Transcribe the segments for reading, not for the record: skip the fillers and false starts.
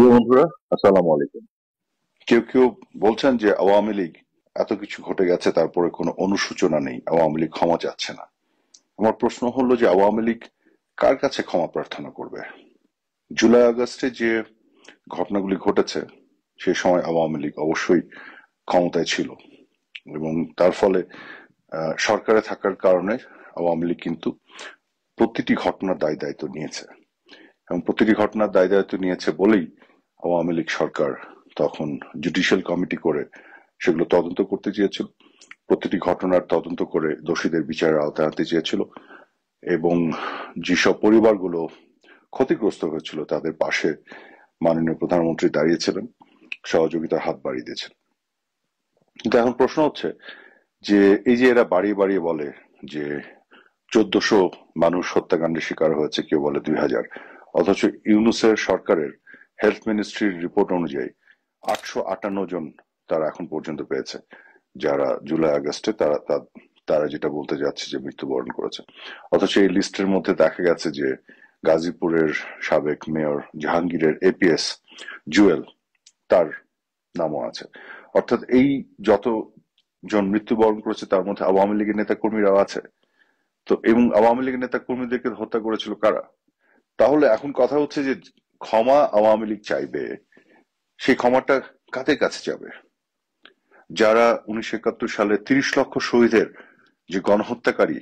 প্রিয় বন্ধুরা, আসসালামু আলাইকুম। কেউ কেউ বলছেন যে আওয়ামী লীগ এত কিছু ঘটে গেছে, তারপরে কোনো অনুশোচনা নেই, আওয়ামী লীগ ক্ষমা চাচ্ছে না। আমার প্রশ্ন হলো যে আওয়ামী লীগ কার কাছে ক্ষমা প্রার্থনা করবে? জুলাই আগস্টে যে ঘটনাগুলি ঘটেছে, সেই সময় আওয়ামী লীগ অবশ্যই ক্ষমতায় ছিল এবং তার ফলে সরকারে থাকার কারণে আওয়ামী লীগ কিন্তু প্রতিটি ঘটনার দায় দায়িত্ব নিয়েছে এবং প্রতিটি ঘটনার দায় দায়িত্ব নিয়েছে বলেই আওয়ামী লীগ সরকার তখন জুডিশিয়াল কমিটি করে সেগুলো তদন্ত করতে চেয়েছিল, প্রতিটি ঘটনার তদন্ত করে দোষীদের বিচারের আওতায় আনতে চেয়েছিল এবং যেসব পরিবারগুলো ক্ষতিগ্রস্ত হয়েছিল তাদের পাশে মাননীয় প্রধানমন্ত্রী দাঁড়িয়েছিলেন, সহযোগিতার হাত বাড়িয়ে দিয়েছেন। কিন্তু এখন প্রশ্ন হচ্ছে যে এই যে এরা বাড়িয়ে বাড়িয়ে বলে যে 1400 মানুষ হত্যাকাণ্ডের শিকার হয়েছে, কেউ বলে 2000, অথচ ইউনূসের সরকারের হেলথ মিনিস্ট্রির রিপোর্ট অনুযায়ী 858 জন তারা এখন পর্যন্ত পেয়েছে, যারা জুলাই আগস্টে তারা যেটা বলতে যাচ্ছে যে মৃত্যুবরণ করেছে। অথচ এই লিস্টের মধ্যে দেখা গেছে যে গাজীপুরের সাবেক মেয়র জাহাঙ্গীরের এপিএস জুয়েল, তার নামও আছে। অর্থাৎ এই যত জন মৃত্যুবরণ করেছে তার মধ্যে আওয়ামী লীগের নেতা কর্মীরাও আছে। তো এবং আওয়ামী লীগের নেতা কর্মীদেরকে হত্যা করেছিল কারা? তাহলে এখন কথা হচ্ছে যে ক্ষমা আওয়ামী লীগ চাইবে, সেই ক্ষমাটা কাদের কাছে যাবে? যারা 1971 সালে 30 লক্ষ শহীদের যে গণহত্যাকারী,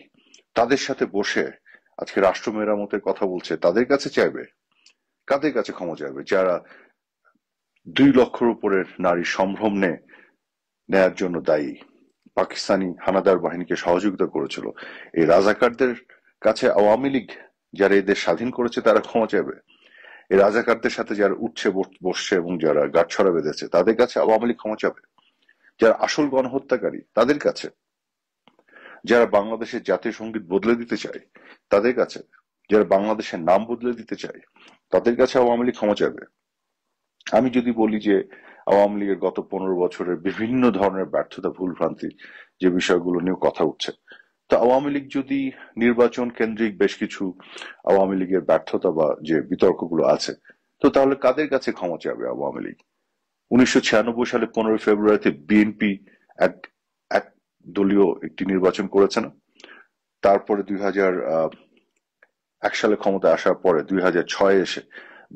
তাদের সাথে বসে আজকে রাষ্ট্র মেরামতের কথা বলছে, তাদের কাছে চাইবে? কাদের কাছে ক্ষমা চাইবে যারা 2 লক্ষের উপরের নারী সম্ভ্রম নেয়ার জন্য দায়ী, পাকিস্তানি হানাদার বাহিনীকে সহযোগিতা করেছিল? এই রাজাকারদের কাছে আওয়ামী লীগ যারা এদের স্বাধীন করেছে তারা ক্ষমা চাইবে? এই রাজাকারদের সাথে যারা উঠছে বসছে এবং যারা গাঁটছড়া বেঁধেছে তাদের কাছে আওয়ামী লীগ ক্ষমা চাবে? যারা আসল গণহত্যাকারী তাদের কাছে? যারা বাংলাদেশের জাতীয় সঙ্গীত বদলে দিতে চায় তাদের কাছে? যারা বাংলাদেশের নাম বদলে দিতে চায় তাদের কাছে আওয়ামী লীগ ক্ষমা চাবে? আমি যদি বলি যে আওয়ামী লীগের গত 15 বছরের বিভিন্ন ধরনের ব্যর্থতা, ভুলভ্রান্তি, যে বিষয়গুলো নিয়ে কথা উঠছে, তো আওয়ামী লীগ যদি নির্বাচন কেন্দ্রিক বেশ কিছু আওয়ামী লীগের ব্যর্থতা বা যে বিতর্কগুলো আছে, তো তাহলে কাদের কাছে ক্ষমা চাবে আওয়ামী লীগ? 1996 সালে 15ই ফেব্রুয়ারিতে বিএনপি এক এক দলীয় একটি নির্বাচন করেছে না? তারপরে 2001 সালে ক্ষমতায় আসার পরে 2006 এসে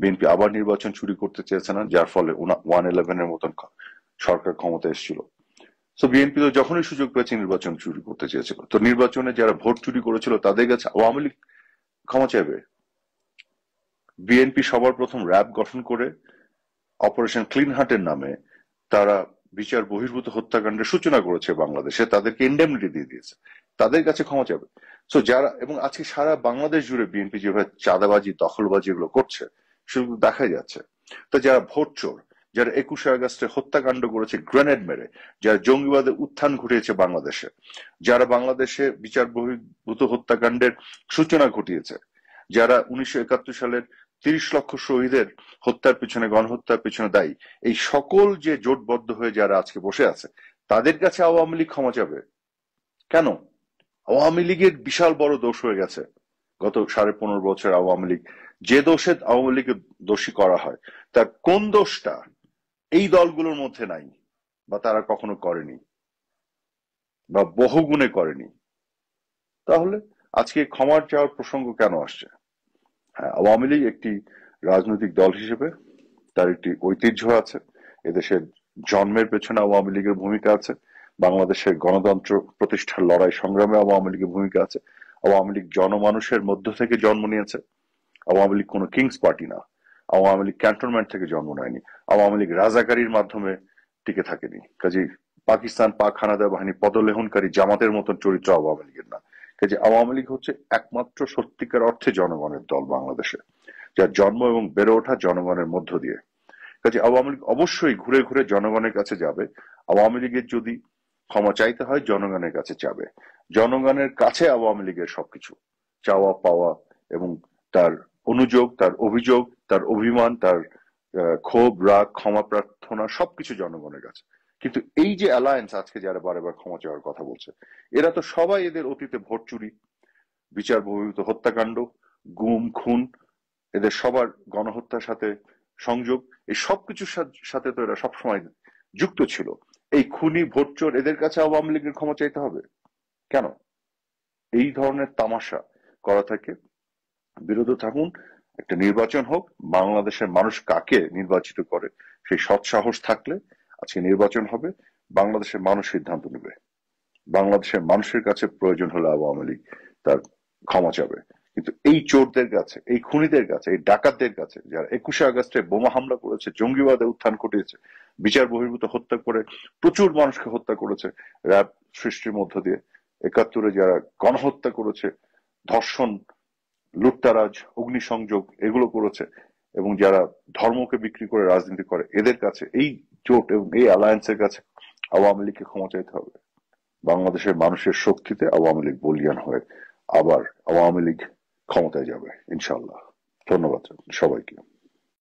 বিএনপি আবার নির্বাচন চুরি করতে চেয়েছে না, যার ফলে 111-এর মতন সরকার ক্ষমতা এসেছিল। তো বিএনপি তো যখনই সুযোগ পেয়েছে নির্বাচন চুরি করতে চেয়েছিল। তো নির্বাচনে যারা ভোট চুরি করেছিল তাদের কাছে আওয়ামী লীগ ক্ষমা চাইবে? বিএনপি সবার প্রথম র্যাব গঠন করে অপারেশন ক্লিন হার্টের নামে তারা বিচার বহির্ভূত হত্যাকাণ্ডের সূচনা করেছে বাংলাদেশে, তাদেরকে ইন্ডেমনিটি দিয়ে দিয়েছে, তাদের কাছে ক্ষমা চাবে? তো যারা, এবং আজকে সারা বাংলাদেশ জুড়ে বিএনপি যেভাবে চাঁদাবাজি, দখলবাজি এগুলো করছে সেগুলো দেখা যাচ্ছে। তো যারা ভোট চোর, যারা 21শে আগস্টে হত্যাকাণ্ড করেছে গ্রেনেড মেরে, যারা জঙ্গিবাদের উত্থান ঘটিয়েছে বাংলাদেশে, যারা বাংলাদেশে বিচার বহির্ভূত হত্যাকাণ্ডের সূচনা ঘটিয়েছে, যারা 1971 সালের 30 লক্ষ শহীদের হত্যার পিছনে, গণহত্যার পিছনে দায়ী, এই সকল যে জোটবদ্ধ হয়ে যারা আজকে বসে আছে, তাদের কাছে আওয়ামী লীগ ক্ষমা চাবে কেন? আওয়ামী লীগের বিশাল বড় দোষ হয়ে গেছে গত 15.5 বছর। আওয়ামী লীগ যে দোষে আওয়ামী লীগকে দোষী করা হয়, তার কোন দোষটা এই দলগুলোর মধ্যে নাই বা তারা কখনো করেনি বা বহুগুণে করেনি? তাহলে আজকে ক্ষমার চাওয়ার প্রসঙ্গ কেন আসছে? হ্যাঁ, আওয়ামী লীগ একটি রাজনৈতিক দল হিসেবে তার একটি ঐতিহ্য আছে। এদেশের জন্মের পেছনে আওয়ামী লীগের ভূমিকা আছে। বাংলাদেশের গণতন্ত্র প্রতিষ্ঠার লড়াই সংগ্রামে আওয়ামী লীগের ভূমিকা আছে। আওয়ামী লীগ জনমানুষের মধ্য থেকে জন্ম নিয়েছে। আওয়ামী লীগ কোনো কিংস পার্টি না। আওয়ামী লীগ ক্যান্টনমেন্ট থেকে জন্ম নেয়নি। আওয়ামী লীগ রাজাকারীর মাধ্যমে টিকে থাকেনি। কাজেই পাকিস্তান, পাক হানাদার বাহিনী পদলেহনকারী জামাতের মতন চরিত্র আওয়ামী লীগের না। কাজে আওয়ামী লীগ হচ্ছে একমাত্র সত্যিকার অর্থে জনগণের দল বাংলাদেশে, যার জন্ম এবং বেড়ে ওঠা জনগণের মধ্য দিয়ে। কাজে আওয়ামী লীগ অবশ্যই ঘুরে ঘুরে জনগণের কাছে যাবে। আওয়ামী লীগের যদি ক্ষমা চাইতে হয় জনগণের কাছে যাবে। জনগণের কাছে আওয়ামী লীগের সবকিছু চাওয়া পাওয়া এবং তার অনুযোগ, তার অভিযোগ, তার অভিমান, তার ক্ষোভ, রাগ, ক্ষমা প্রার্থনা সবকিছু জনগণের কাছে। কিন্তু এই যে অ্যালায়েন্স আজকে যারা বারবার ক্ষমা চাওয়ার কথা বলছে, এরা তো সবাই এদের অতীতে ভোট চুরি, বিচার বহির্ভূত হত্যাকাণ্ড, গুম খুন, এদের সবার গণহত্যার সাথে সংযোগ, এই সবকিছুর সাথে তো এরা সবসময় যুক্ত ছিল। এই খুনি ভোটচোর এদের কাছে আওয়ামী লীগের ক্ষমা চাইতে হবে কেন? এই ধরনের তামাশা করা থেকে বিরত থাকুন। একটা নির্বাচন হোক, বাংলাদেশের মানুষ কাকে নির্বাচিত করে সেই সৎ সাহস থাকলে আজকে নির্বাচন হবে, বাংলাদেশের মানুষ সিদ্ধান্ত নেবে। বাংলাদেশের মানুষের কাছে প্রয়োজন হলে আওয়ামী লীগ তার ক্ষমা চাবে, কিন্তু এই চোরদের কাছে, এই খুনিদের কাছে, এই ডাকাতদের কাছে, যারা 21শে আগস্টে বোমা হামলা করেছে, জঙ্গিবাদে উত্থান ঘটিয়েছে, বিচার বহির্ভূত হত্যা করে প্রচুর মানুষকে হত্যা করেছে র্যাব সৃষ্টির মধ্য দিয়ে, 71-এ যারা গণহত্যা করেছে, ধর্ষণ, লুটতারাজ, অগ্নিসংযোগ এগুলো করেছে, এবং যারা ধর্মকে বিক্রি করে রাজনীতি করে, এদের কাছে এই জোট এবং এই অ্যালায়েন্সের কাছে আওয়ামী লীগকে ক্ষমা চাইতে হবে। বাংলাদেশের মানুষের শক্তিতে আওয়ামী লীগ বলিয়ান হয়ে আবার আওয়ামী লীগ ক্ষমতায় যাবে ইনশাল্লাহ। ধন্যবাদ সবাইকে।